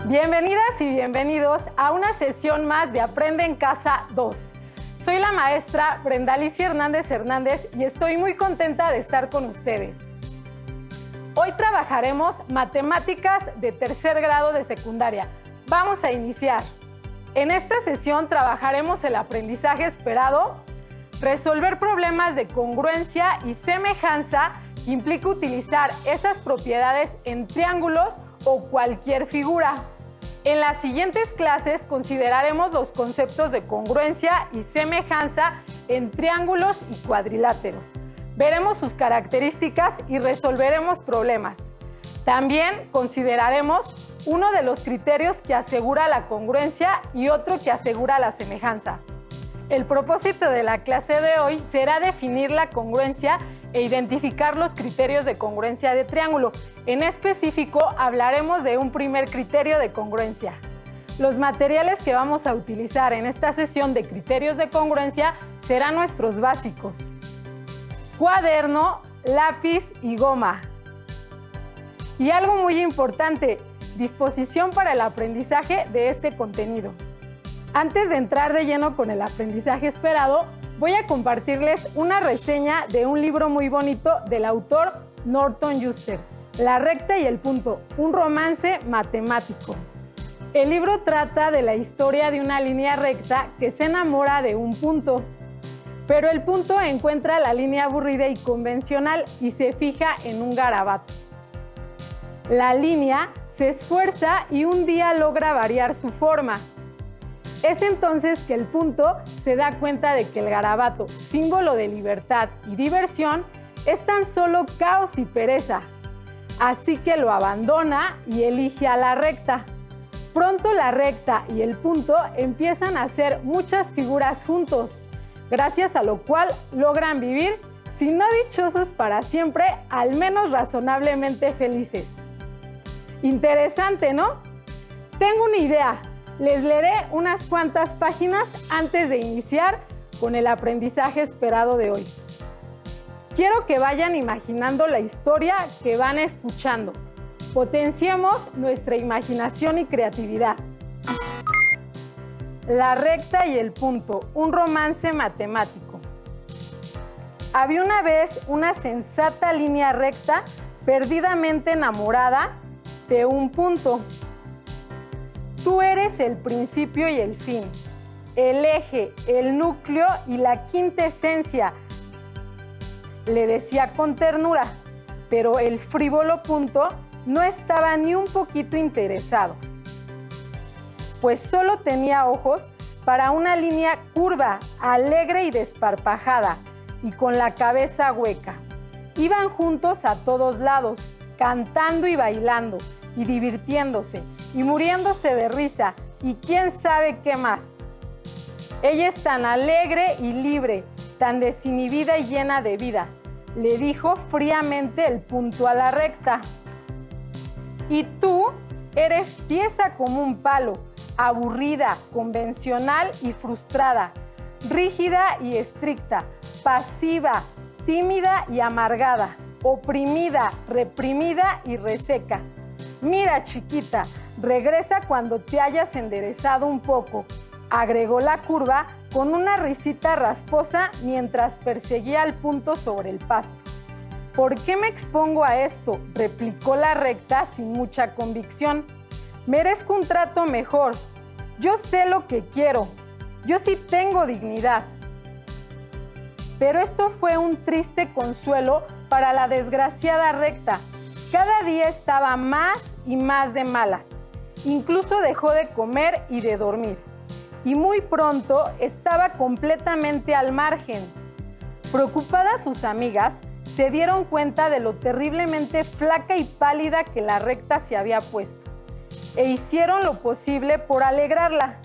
Bienvenidas y bienvenidos a una sesión más de Aprende en Casa 2. Soy la maestra Brenda Alicia Hernández y estoy muy contenta de estar con ustedes. Hoy trabajaremos matemáticas de tercer grado de secundaria. Vamos a iniciar. En esta sesión trabajaremos el aprendizaje esperado, resolver problemas de congruencia y semejanza que implica utilizar esas propiedades en triángulos o cualquier figura. En las siguientes clases consideraremos los conceptos de congruencia y semejanza en triángulos y cuadriláteros. Veremos sus características y resolveremos problemas. También consideraremos uno de los criterios que asegura la congruencia y otro que asegura la semejanza. El propósito de la clase de hoy será definir la congruencia e identificar los criterios de congruencia de triángulo. En específico, hablaremos de un primer criterio de congruencia. Los materiales que vamos a utilizar en esta sesión de criterios de congruencia serán nuestros básicos: cuaderno, lápiz y goma. Y algo muy importante, disposición para el aprendizaje de este contenido. Antes de entrar de lleno con el aprendizaje esperado, voy a compartirles una reseña de un libro muy bonito del autor Norton Juster, La recta y el punto, un romance matemático. El libro trata de la historia de una línea recta que se enamora de un punto, pero el punto encuentra la línea aburrida y convencional y se fija en un garabato. La línea se esfuerza y un día logra variar su forma. Es entonces que el punto se da cuenta de que el garabato, símbolo de libertad y diversión, es tan solo caos y pereza. Así que lo abandona y elige a la recta. Pronto la recta y el punto empiezan a hacer muchas figuras juntos, gracias a lo cual logran vivir, si no dichosos para siempre, al menos razonablemente felices. Interesante, ¿no? Tengo una idea. Les leeré unas cuantas páginas antes de iniciar con el aprendizaje esperado de hoy. Quiero que vayan imaginando la historia que van escuchando. Potenciemos nuestra imaginación y creatividad. La recta y el punto, un romance matemático. Había una vez una sensata línea recta perdidamente enamorada de un punto. Tú eres el principio y el fin, el eje, el núcleo y la quintesencia, le decía con ternura, pero el frívolo punto no estaba ni un poquito interesado, pues solo tenía ojos para una línea curva, alegre y desparpajada, y con la cabeza hueca. Iban juntos a todos lados, cantando y bailando, y divirtiéndose, y muriéndose de risa, y quién sabe qué más. Ella es tan alegre y libre, tan desinhibida y llena de vida, le dijo fríamente el punto a la recta. Y tú eres tiesa como un palo, aburrida, convencional y frustrada, rígida y estricta, pasiva, tímida y amargada, oprimida, reprimida y reseca. Mira, chiquita, regresa cuando te hayas enderezado un poco, agregó la curva con una risita rasposa mientras perseguía al punto sobre el pasto. ¿Por qué me expongo a esto?, replicó la recta sin mucha convicción. Merezco un trato mejor. Yo sé lo que quiero. Yo sí tengo dignidad. Pero esto fue un triste consuelo para la desgraciada recta. Cada día estaba más y más de malas. Incluso dejó de comer y de dormir. Y muy pronto estaba completamente al margen. Preocupadas sus amigas, se dieron cuenta de lo terriblemente flaca y pálida que la recta se había puesto, e hicieron lo posible por alegrarla.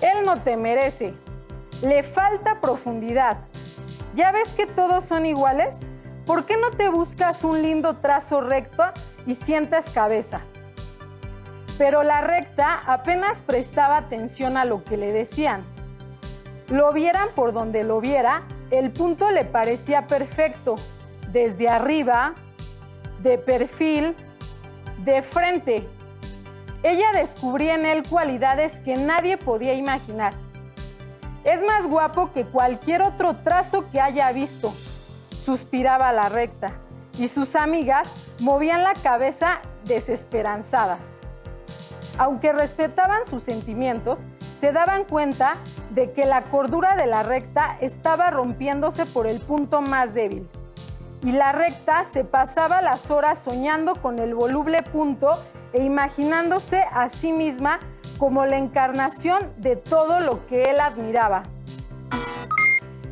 Él no te merece. Le falta profundidad. ¿Ya ves que todos son iguales? ¿Por qué no te buscas un lindo trazo recto y sientas cabeza? Pero la recta apenas prestaba atención a lo que le decían. Lo vieran por donde lo viera, el punto le parecía perfecto, desde arriba, de perfil, de frente. ella descubría en él cualidades que nadie podía imaginar. Es más guapo que cualquier otro trazo que haya visto, suspiraba la recta, y sus amigas movían la cabeza desesperanzadas. Aunque respetaban sus sentimientos, se daban cuenta de que la cordura de la recta estaba rompiéndose por el punto más débil. Y la recta se pasaba las horas soñando con el voluble punto e imaginándose a sí misma como la encarnación de todo lo que él admiraba.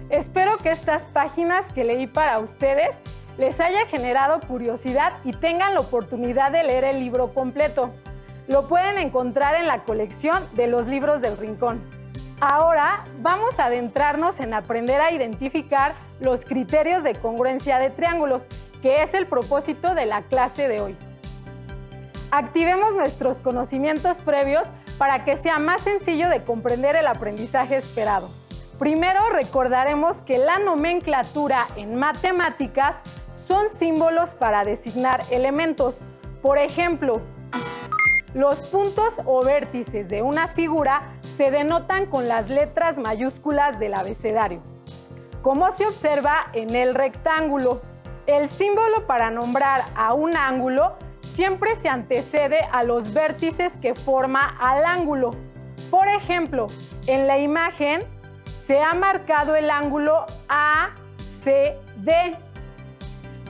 Espero que estas páginas que leí para ustedes les haya generado curiosidad y tengan la oportunidad de leer el libro completo. Lo pueden encontrar en la colección de los libros del Rincón. Ahora vamos a adentrarnos en aprender a identificar los criterios de congruencia de triángulos, que es el propósito de la clase de hoy. Activemos nuestros conocimientos previos para que sea más sencillo de comprender el aprendizaje esperado. Primero recordaremos que la nomenclatura en matemáticas son símbolos para designar elementos. Por ejemplo, los puntos o vértices de una figura se denotan con las letras mayúsculas del abecedario. Como se observa en el rectángulo, el símbolo para nombrar a un ángulo siempre se antecede a los vértices que forma al ángulo. Por ejemplo, en la imagen se ha marcado el ángulo ACD.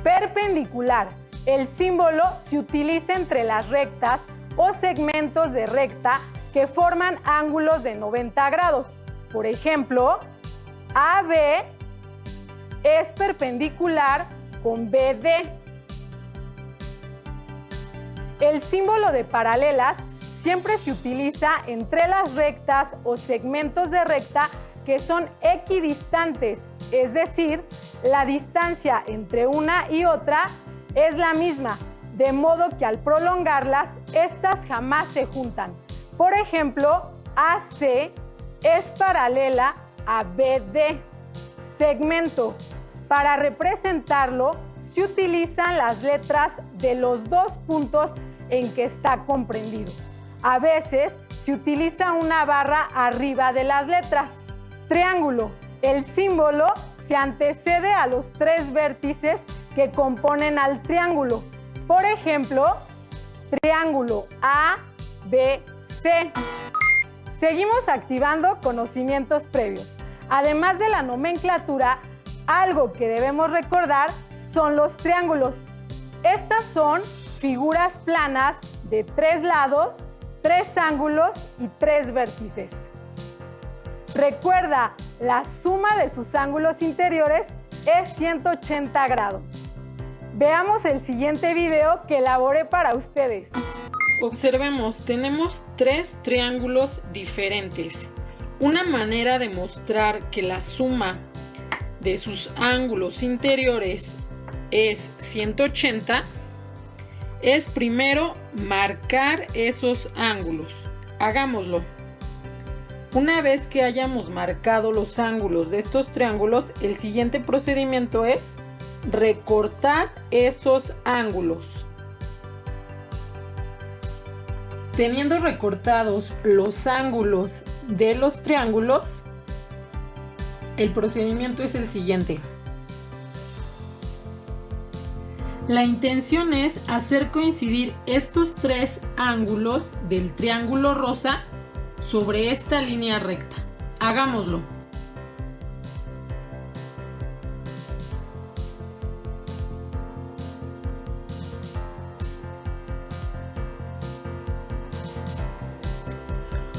Perpendicular. El símbolo se utiliza entre las rectas o segmentos de recta que forman ángulos de 90 grados. Por ejemplo, AB es perpendicular con BD. El símbolo de paralelas siempre se utiliza entre las rectas o segmentos de recta que son equidistantes, es decir, la distancia entre una y otra es la misma, de modo que al prolongarlas, estas jamás se juntan. Por ejemplo, AC es paralela a BD. Segmento. Para representarlo, se utilizan las letras de los dos puntos en que está comprendido. A veces se utiliza una barra arriba de las letras. Triángulo. El símbolo se antecede a los tres vértices que componen al triángulo. Por ejemplo, triángulo ABC. Seguimos activando conocimientos previos. Además de la nomenclatura, algo que debemos recordar son los triángulos. Estas son figuras planas de 3 lados, 3 ángulos y 3 vértices. Recuerda, la suma de sus ángulos interiores es 180 grados. Veamos el siguiente video que elaboré para ustedes. Observemos, tenemos 3 triángulos diferentes. Una manera de mostrar que la suma de sus ángulos interiores es 180 es primero marcar esos ángulos. Hagámoslo. Una vez que hayamos marcado los ángulos de estos triángulos, el siguiente procedimiento es recortar esos ángulos. Teniendo recortados los ángulos de los triángulos, el procedimiento es el siguiente. La intención es hacer coincidir estos 3 ángulos del triángulo rosa sobre esta línea recta. Hagámoslo.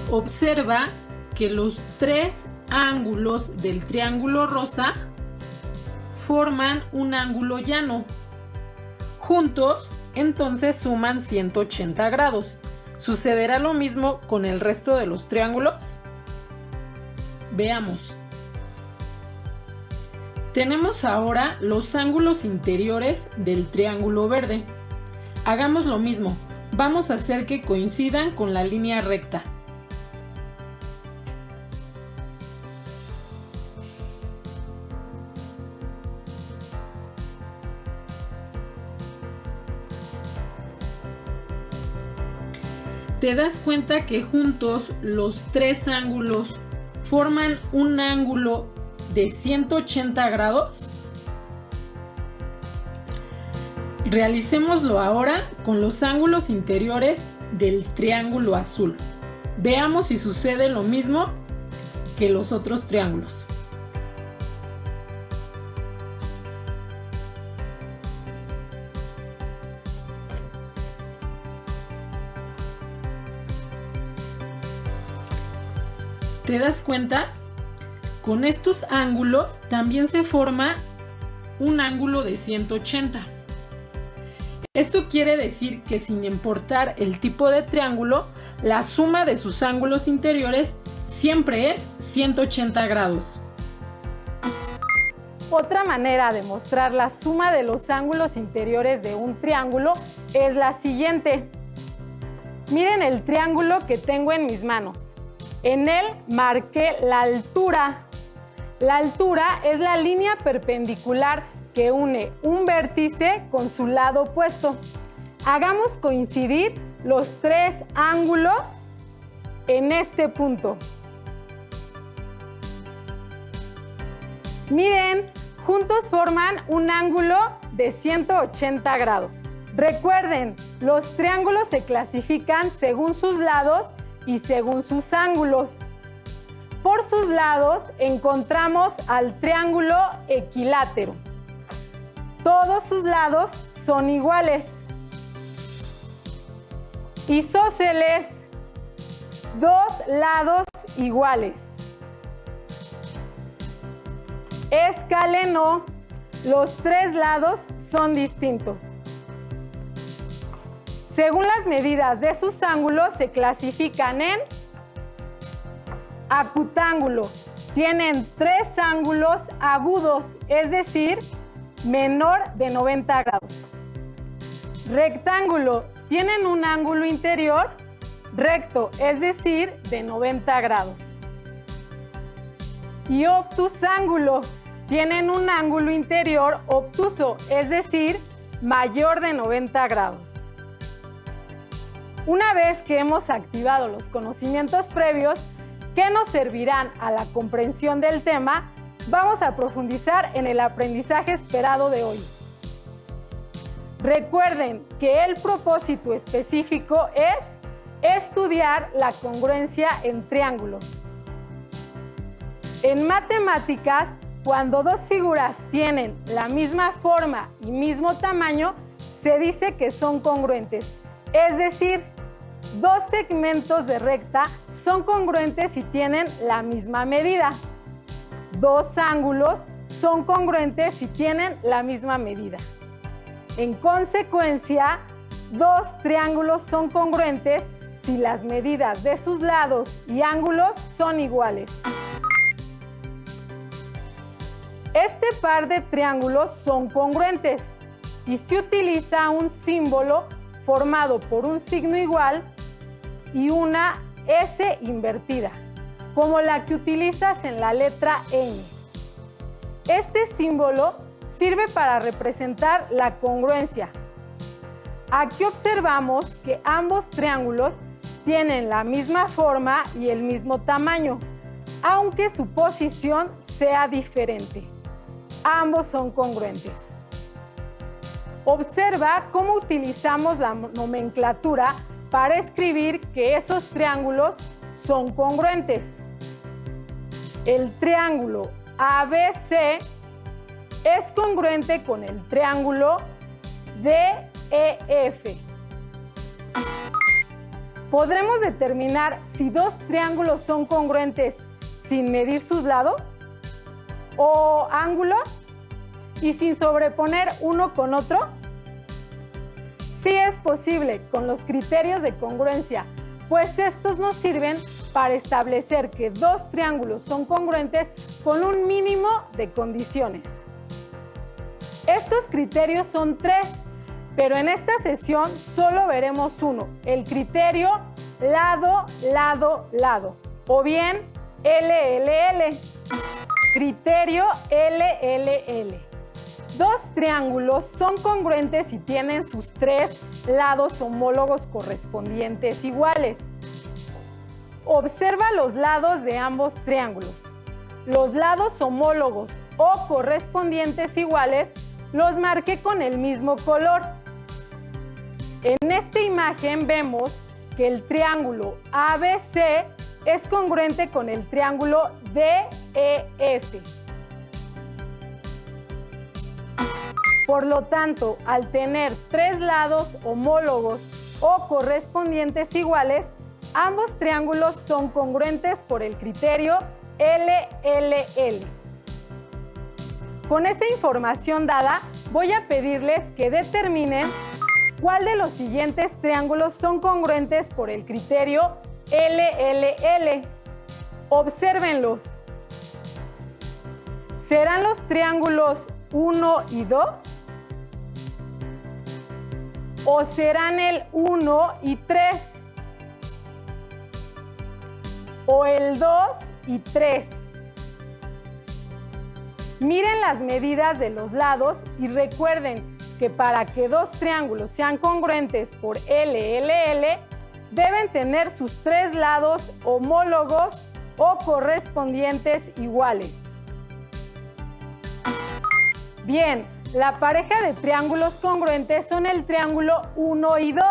Observa que los 3 ángulos del triángulo rosa forman un ángulo llano. Juntos, entonces suman 180 grados. ¿Sucederá lo mismo con el resto de los triángulos? Veamos. Tenemos ahora los ángulos interiores del triángulo verde. Hagamos lo mismo. Vamos a hacer que coincidan con la línea recta. ¿Te das cuenta que juntos los tres ángulos forman un ángulo de 180 grados? Realicémoslo ahora con los ángulos interiores del triángulo azul. Veamos si sucede lo mismo que los otros triángulos. ¿Te das cuenta? Con estos ángulos también se forma un ángulo de 180. Esto quiere decir que sin importar el tipo de triángulo, la suma de sus ángulos interiores siempre es 180 grados. Otra manera de mostrar la suma de los ángulos interiores de un triángulo es la siguiente. Miren el triángulo que tengo en mis manos. En él marqué la altura. La altura es la línea perpendicular que une un vértice con su lado opuesto. Hagamos coincidir los tres ángulos en este punto. Miren, juntos forman un ángulo de 180 grados. Recuerden, los triángulos se clasifican según sus lados y según sus ángulos. Por sus lados encontramos al triángulo equilátero. Todos sus lados son iguales. Isósceles, dos lados iguales. Escaleno, los tres lados son distintos. Según las medidas de sus ángulos se clasifican en acutángulo. Tienen tres ángulos agudos, es decir, menor de 90 grados. Rectángulo. Tienen un ángulo interior recto, es decir, de 90 grados. Y obtusángulo. Tienen un ángulo interior obtuso, es decir, mayor de 90 grados. Una vez que hemos activado los conocimientos previos que nos servirán a la comprensión del tema, vamos a profundizar en el aprendizaje esperado de hoy. Recuerden que el propósito específico es estudiar la congruencia en triángulos. En matemáticas, cuando dos figuras tienen la misma forma y mismo tamaño, se dice que son congruentes. Es decir, dos segmentos de recta son congruentes si tienen la misma medida. Dos ángulos son congruentes si tienen la misma medida. En consecuencia, dos triángulos son congruentes si las medidas de sus lados y ángulos son iguales. Este par de triángulos son congruentes y se utiliza un símbolo formado por un signo igual y una S invertida, como la que utilizas en la letra ñ. Este símbolo sirve para representar la congruencia. Aquí observamos que ambos triángulos tienen la misma forma y el mismo tamaño, aunque su posición sea diferente. Ambos son congruentes. Observa cómo utilizamos la nomenclatura para escribir que esos triángulos son congruentes. El triángulo ABC es congruente con el triángulo DEF. ¿Podremos determinar si dos triángulos son congruentes sin medir sus lados o ángulos y sin sobreponer uno con otro? Sí es posible con los criterios de congruencia, pues estos nos sirven para establecer que dos triángulos son congruentes con un mínimo de condiciones. Estos criterios son tres, pero en esta sesión solo veremos uno, el criterio lado, lado, lado, o bien LLL. Criterio LLL. Dos triángulos son congruentes si tienen sus tres lados homólogos correspondientes iguales. Observa los lados de ambos triángulos. Los lados homólogos o correspondientes iguales los marqué con el mismo color. En esta imagen vemos que el triángulo ABC es congruente con el triángulo DEF. Por lo tanto, al tener tres lados homólogos o correspondientes iguales, ambos triángulos son congruentes por el criterio LLL. Con esa información dada, voy a pedirles que determinen cuál de los siguientes triángulos son congruentes por el criterio LLL. Obsérvenlos. ¿Serán los triángulos 1 y 2? ¿O serán el 1 y 3? ¿O el 2 y 3? Miren las medidas de los lados y recuerden que para que dos triángulos sean congruentes por LLL, deben tener sus tres lados homólogos o correspondientes iguales. Bien, la pareja de triángulos congruentes son el triángulo 1 y 2.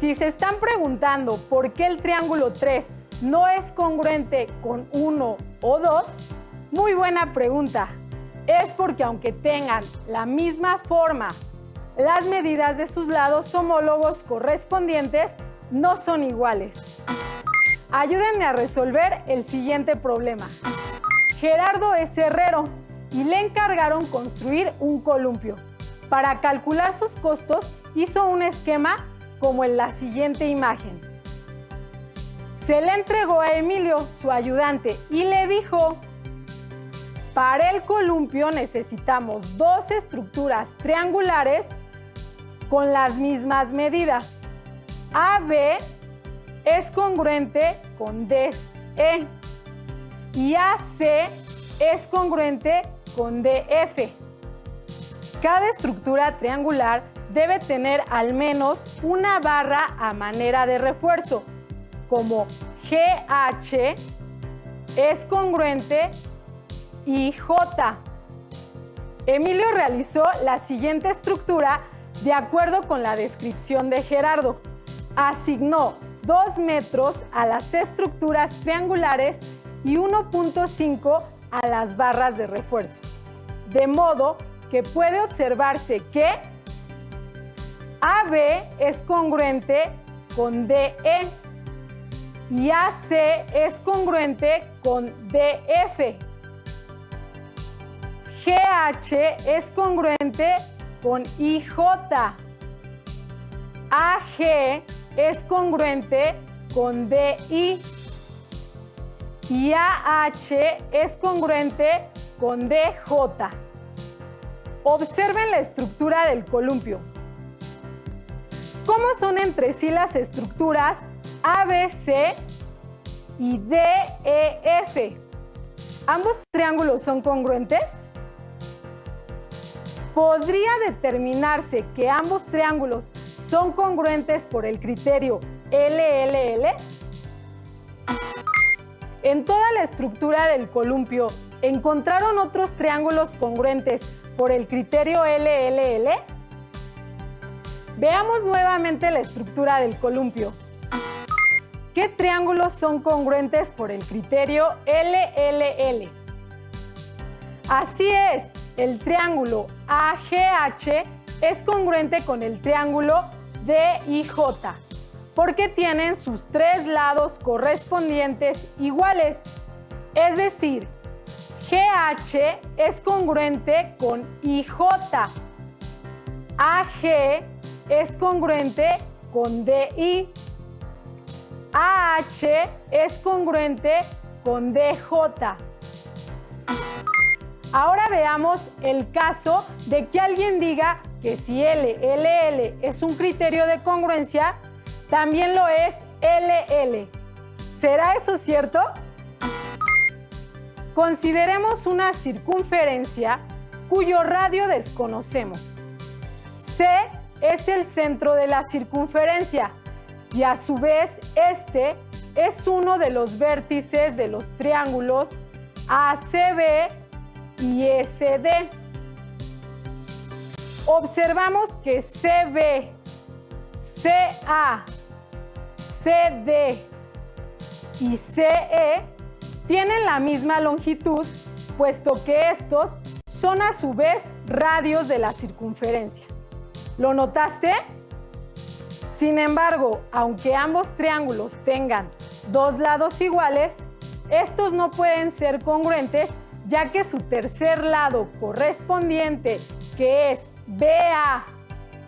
Si se están preguntando por qué el triángulo 3 no es congruente con 1 o 2, muy buena pregunta. Es porque aunque tengan la misma forma, las medidas de sus lados homólogos correspondientes no son iguales. Ayúdenme a resolver el siguiente problema. Gerardo es herrero y le encargaron construir un columpio. Para calcular sus costos, hizo un esquema como en la siguiente imagen. Se le entregó a Emilio, su ayudante, y le dijo: para el columpio necesitamos dos estructuras triangulares con las mismas medidas. AB es congruente con DE y AC es congruente con DF. Cada estructura triangular debe tener al menos una barra a manera de refuerzo, como GH es congruente y J. Emilio realizó la siguiente estructura de acuerdo con la descripción de Gerardo. Asignó 2 metros a las estructuras triangulares y 1.5 a las barras de refuerzo. De modo que puede observarse que AB es congruente con DE y AC es congruente con DF. GH es congruente con IJ. AG es congruente con DI. Y AH es congruente con DJ. Observen la estructura del columpio. ¿Cómo son entre sí las estructuras ABC y DEF? ¿Ambos triángulos son congruentes? ¿Podría determinarse que ambos triángulos son congruentes por el criterio LLL? En toda la estructura del columpio, ¿encontraron otros triángulos congruentes por el criterio LLL? Veamos nuevamente la estructura del columpio. ¿Qué triángulos son congruentes por el criterio LLL? Así es, el triángulo AGH es congruente con el triángulo DIJ, porque tienen sus tres lados correspondientes iguales. Es decir, GH es congruente con IJ, AG es congruente con DI, AH es congruente con DJ. Ahora veamos el caso de que alguien diga que si LLL es un criterio de congruencia, también lo es LL. ¿Será eso cierto? Consideremos una circunferencia cuyo radio desconocemos. C es el centro de la circunferencia y a su vez este es uno de los vértices de los triángulos ACB y SD. Observamos que CB, CA, CD y CE tienen la misma longitud, puesto que estos son a su vez radios de la circunferencia. ¿Lo notaste? Sin embargo, aunque ambos triángulos tengan dos lados iguales, estos no pueden ser congruentes, ya que su tercer lado correspondiente, que es BA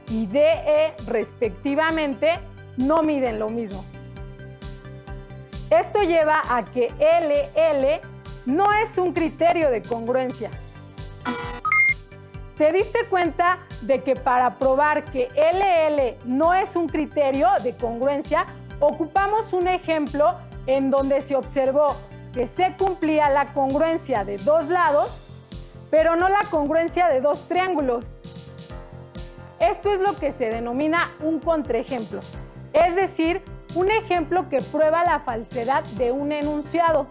y DE respectivamente, no miden lo mismo. Esto lleva a que LL no es un criterio de congruencia. ¿Te diste cuenta de que para probar que LL no es un criterio de congruencia, ocupamos un ejemplo en donde se observó que se cumplía la congruencia de dos lados, pero no la congruencia de dos triángulos? Esto es lo que se denomina un contraejemplo, es decir, un ejemplo que prueba la falsedad de un enunciado.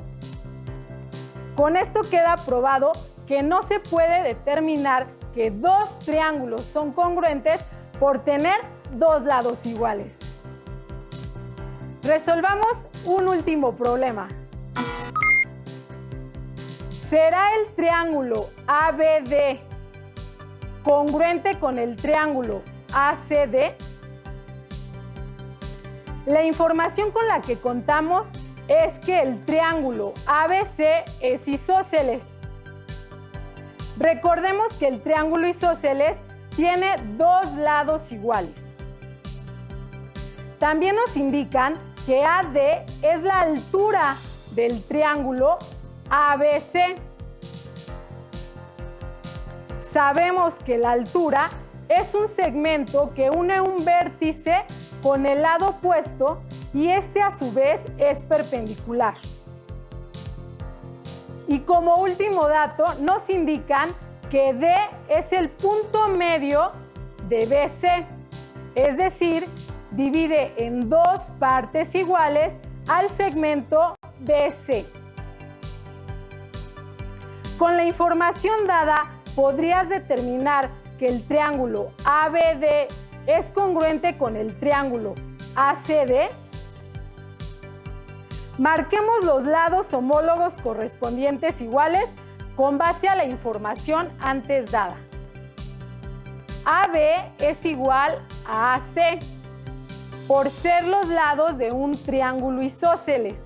Con esto queda probado que no se puede determinar que dos triángulos son congruentes por tener dos lados iguales. Resolvamos un último problema. ¿Será el triángulo ABD congruente con el triángulo ACD? La información con la que contamos es que el triángulo ABC es isósceles. Recordemos que el triángulo isósceles tiene dos lados iguales. También nos indican que AD es la altura del triángulo ABC. Sabemos que la altura es un segmento que une un vértice con el lado opuesto y este a su vez es perpendicular. Y como último dato nos indican que D es el punto medio de BC, es decir, divide en dos partes iguales al segmento BC. Con la información dada, podrías determinar que el triángulo ABD es congruente con el triángulo ACD. Marquemos los lados homólogos correspondientes iguales con base a la información antes dada. AB es igual a AC, por ser los lados de un triángulo isósceles.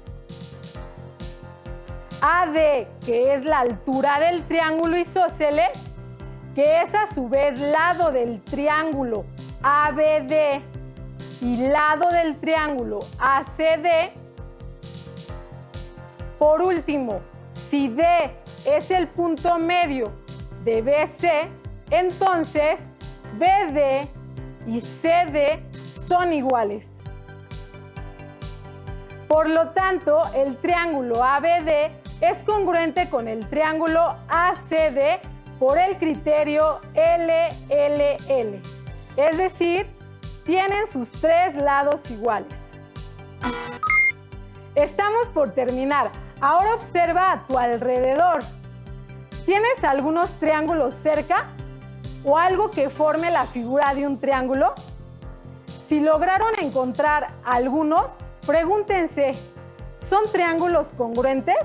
AD, que es la altura del triángulo isósceles, que es a su vez lado del triángulo ABD y lado del triángulo ACD. Por último, si D es el punto medio de BC, entonces BD y CD son iguales. Por lo tanto, el triángulo ABD es congruente con el triángulo ACD por el criterio LLL, es decir, tienen sus tres lados iguales. Estamos por terminar. Ahora observa a tu alrededor. ¿Tienes algunos triángulos cerca o algo que forme la figura de un triángulo? Si lograron encontrar algunos, pregúntense, ¿son triángulos congruentes?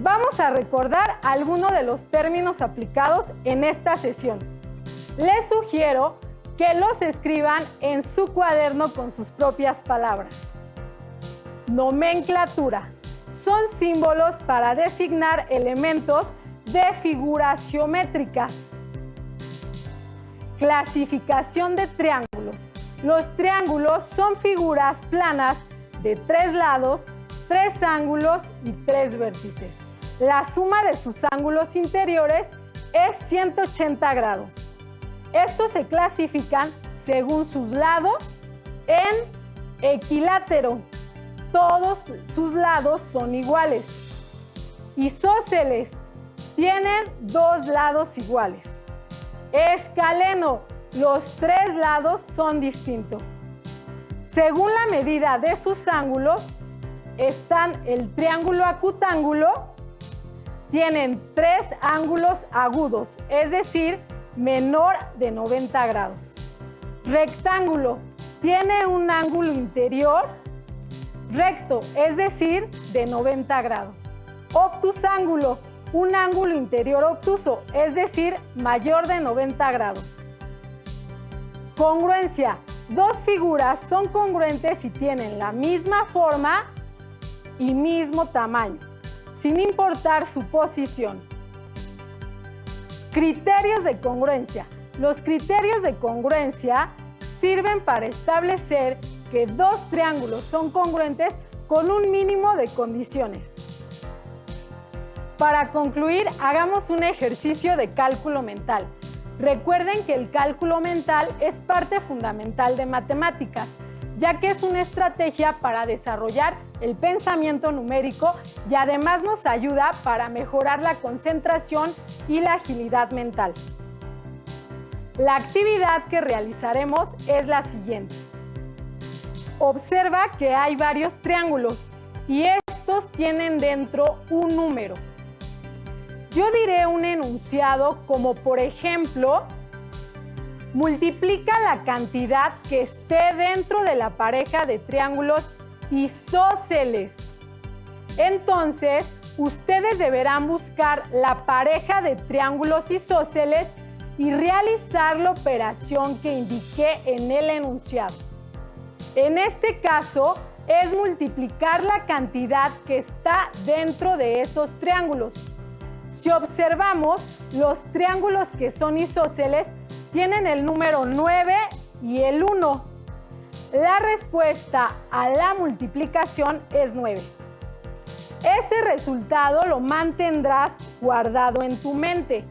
Vamos a recordar algunos de los términos aplicados en esta sesión. Les sugiero que los escriban en su cuaderno con sus propias palabras. Nomenclatura. Son símbolos para designar elementos de figuras geométricas. Clasificación de triángulos. Los triángulos son figuras planas de tres lados, tres ángulos y tres vértices. La suma de sus ángulos interiores es 180 grados. Estos se clasifican según sus lados en equilátero. Todos sus lados son iguales. Isósceles tienen dos lados iguales. Escaleno, los tres lados son distintos. Según la medida de sus ángulos, están el triángulo acutángulo, tienen tres ángulos agudos, es decir, menor de 90 grados. Rectángulo, tiene un ángulo interior recto, es decir, de 90 grados. Obtusángulo, un ángulo interior obtuso, es decir, mayor de 90 grados. Congruencia, dos figuras son congruentes si tienen la misma forma y mismo tamaño, sin importar su posición. Criterios de congruencia. Los criterios de congruencia sirven para establecer que dos triángulos son congruentes con un mínimo de condiciones. Para concluir, hagamos un ejercicio de cálculo mental. Recuerden que el cálculo mental es parte fundamental de matemáticas, ya que es una estrategia para desarrollar el pensamiento numérico y además nos ayuda para mejorar la concentración y la agilidad mental. La actividad que realizaremos es la siguiente. Observa que hay varios triángulos y estos tienen dentro un número. Yo diré un enunciado como por ejemplo, multiplica la cantidad que esté dentro de la pareja de triángulos isósceles. Entonces, ustedes deberán buscar la pareja de triángulos isósceles y realizar la operación que indiqué en el enunciado. En este caso, es multiplicar la cantidad que está dentro de esos triángulos. Si observamos, los triángulos que son isósceles tienen el número 9 y el 1. La respuesta a la multiplicación es 9. Ese resultado lo mantendrás guardado en tu mente,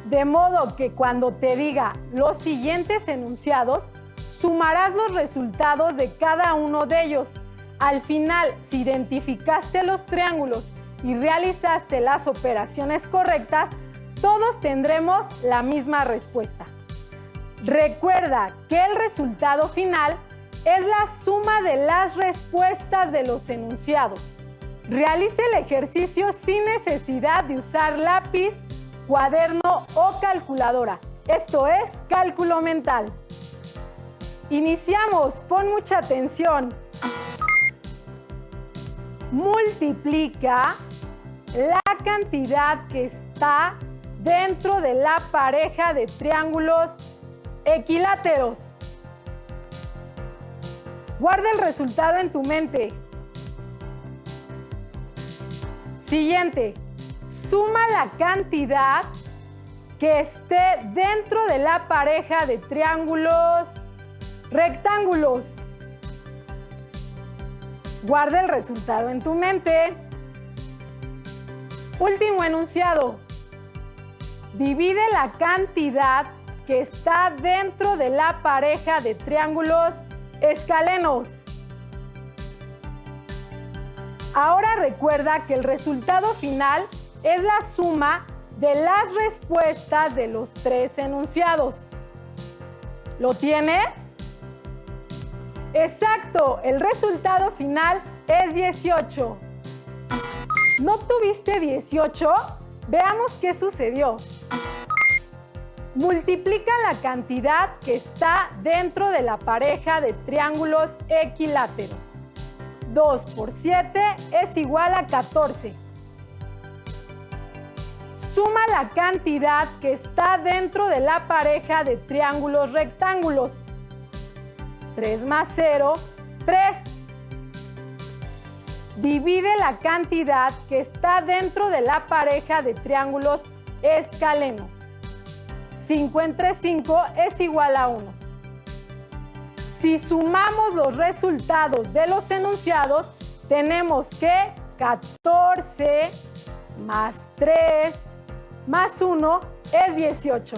de modo que cuando te diga los siguientes enunciados, sumarás los resultados de cada uno de ellos. Al final, si identificaste los triángulos y realizaste las operaciones correctas, todos tendremos la misma respuesta. Recuerda que el resultado final es la suma de las respuestas de los enunciados. Realice el ejercicio sin necesidad de usar lápiz, cuaderno o calculadora. Esto es cálculo mental. Iniciamos, pon mucha atención. Multiplica la cantidad que está dentro de la pareja de triángulos equiláteros. Guarda el resultado en tu mente. Siguiente, suma la cantidad que esté dentro de la pareja de triángulos rectángulos. Guarda el resultado en tu mente. Último enunciado. Divide la cantidad que está dentro de la pareja de triángulos escalenos. Ahora recuerda que el resultado final es la suma de las respuestas de los tres enunciados. ¿Lo tienes? Exacto, el resultado final es 18. ¿No tuviste 18? Veamos qué sucedió. Multiplica la cantidad que está dentro de la pareja de triángulos equiláteros. 2 por 7 es igual a 14. Suma la cantidad que está dentro de la pareja de triángulos rectángulos. 3 más 0, 3. Divide la cantidad que está dentro de la pareja de triángulos escalenos. 5 entre 5 es igual a 1. Si sumamos los resultados de los enunciados, tenemos que 14 más 3 más 1 es 18.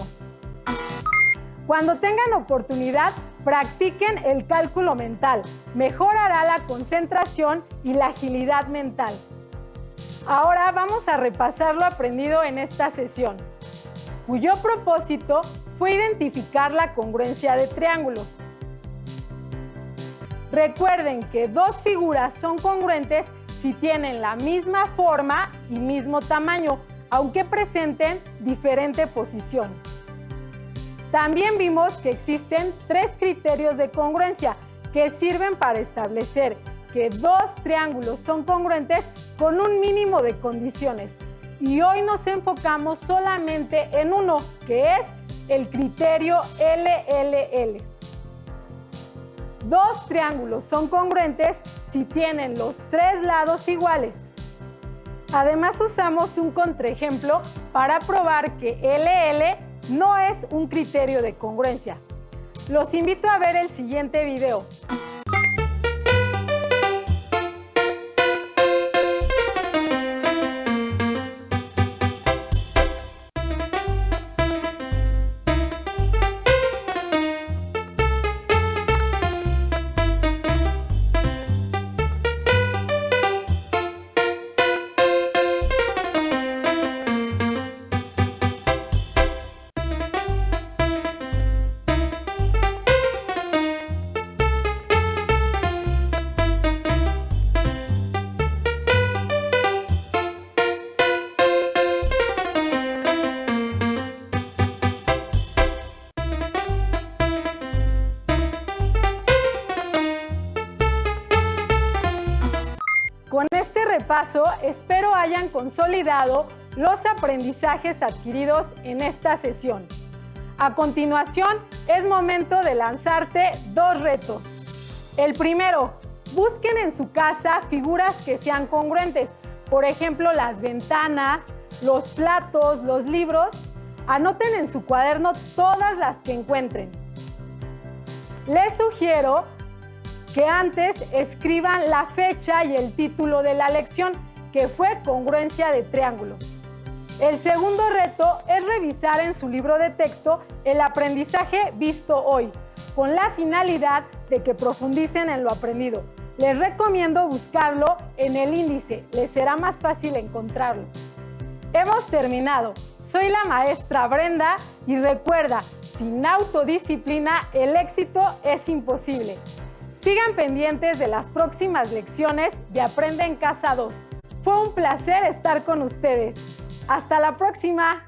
Cuando tengan oportunidad, practiquen el cálculo mental. Mejorará la concentración y la agilidad mental. Ahora vamos a repasar lo aprendido en esta sesión, cuyo propósito fue identificar la congruencia de triángulos. Recuerden que dos figuras son congruentes si tienen la misma forma y mismo tamaño, aunque presenten diferente posición. También vimos que existen 3 criterios de congruencia que sirven para establecer que dos triángulos son congruentes con un mínimo de condiciones. Y hoy nos enfocamos solamente en uno, que es el criterio LLL. Dos triángulos son congruentes si tienen los 3 lados iguales. Además, usamos un contraejemplo para probar que LL no es un criterio de congruencia. Los invito a ver el siguiente video. Con este repaso, espero hayan consolidado los aprendizajes adquiridos en esta sesión. A continuación, es momento de lanzarte 2 retos. El primero, busquen en su casa figuras que sean congruentes. Por ejemplo, las ventanas, los platos, los libros. Anoten en su cuaderno todas las que encuentren. Les sugiero que antes escriban la fecha y el título de la lección, que fue congruencia de triángulos. El segundo reto es revisar en su libro de texto el aprendizaje visto hoy, con la finalidad de que profundicen en lo aprendido. Les recomiendo buscarlo en el índice, les será más fácil encontrarlo. Hemos terminado. Soy la maestra Brenda y recuerda, sin autodisciplina el éxito es imposible. Sigan pendientes de las próximas lecciones de Aprende en Casa 2. Fue un placer estar con ustedes. ¡Hasta la próxima!